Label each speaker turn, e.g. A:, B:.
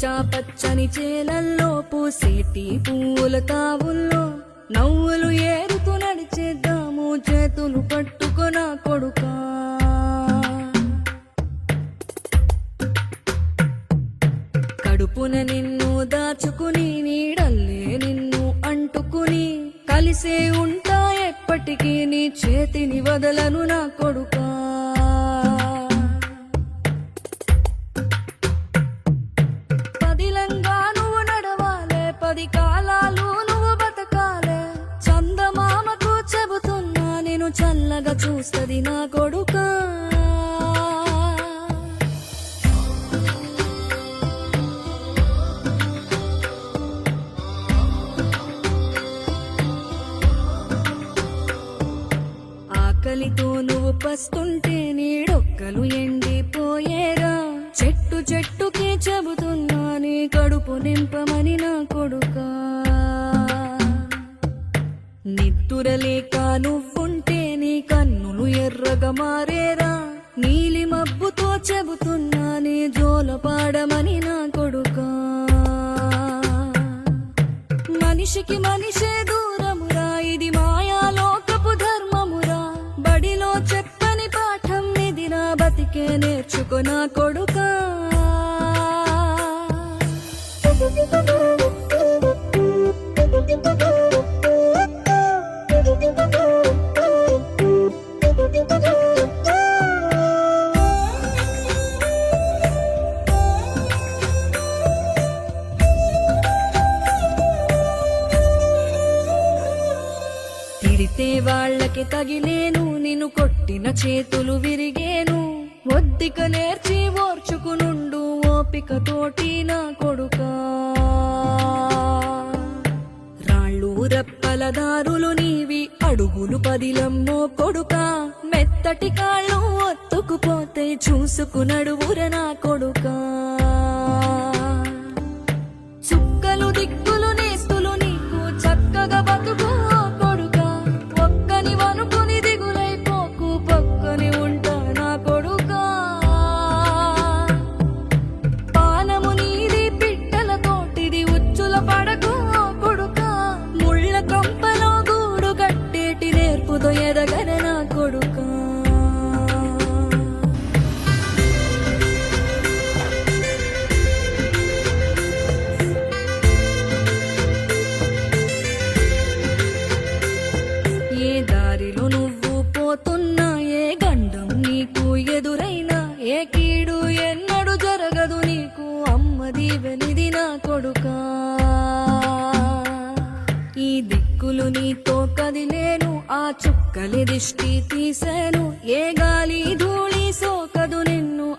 A: పచ్చని చేలల్లో పూసేటి పువ్వుల తావుల్లో నవ్వులు ఏరుతూ నడిచేద్దాము చేతులు పట్టుకొన కొడుకా. కడుపున నిన్ను దాచుకుని నీడల్లే నిన్ను అంటుకుని కలిసే ఉంటా ఎప్పటికీ నీ చేతిని వదలను నా కొడుకా. పదిలంగా నువ్వు నడవాలే, 10 కాలాలు నువ్వు బతకాలే. చందమామకు చెబుతున్నా నేను చల్లగా చూస్తది నా కొడుకా. ఆకలితో నువ్వు పస్తుంటే నీడొక్కలు ఎండిపోయేరా. చెట్టు చెట్టుకి చెబుతున్నా నీ కడుపు నింపమని నా కొడుకా. నిద్దురలేక నువ్వుంటే నీ కన్నులు ఎర్రగా మారేరా. నీలి మబ్బుతో చెబుతున్నా నీ జోల పాడమని నా కొడుకా. మనిషికి మనిషే దూరమురా, ఇది మాయాలోకపు ధర్మమురా. బడిలో చెప్పని పాఠం ఇది నా బతికే నేర్చుకో నా కొడుకా. తిడితే వాళ్ళకి తగిలేను, నిన్ను కొట్టిన చేతులు విరిగేను. ఒద్దిక నేర్చి ఓర్చుకునుండు ఓపిక తోటి నా కొడుకా. రాళ్ళు రప్పల దారులు నీవి, అడుగులు పదిలమ్మో కొడుకా. మెత్తటి కాళ్ళు ఒత్తుకుపోతే చూసుకునడువుర నా కొడుకా. చుక్కలు దిక్కులు నేస్తులు నీకు చక్కగా బతుకు కొడుకా. ఒక్కని వనుకుని దిగులైపోకు, పక్కని ఉంటా నా కొడుకా. పానము నీది పిట్టల తోటిది, ఉచ్చుల పడకు కొడుకా. ముళ్ళ కంపలో గూడు కట్టేటి నేర్పుతో ఎదగర నా కొడుకా. ఏ దారిలో నువ్వు పోతున్నా, ఏ గండం నీకు ఎదురైనా, ఏ కీడు ఎన్నడు జరగదు నీకు అమ్మ దీవెనిది నా కొడుకా. ఈ దిక్కులు నీతో కదిలేను, ఆ చుక్కలి దిష్టి తీసేను. ఏ గాలి ధూళి సోకదు నిన్ను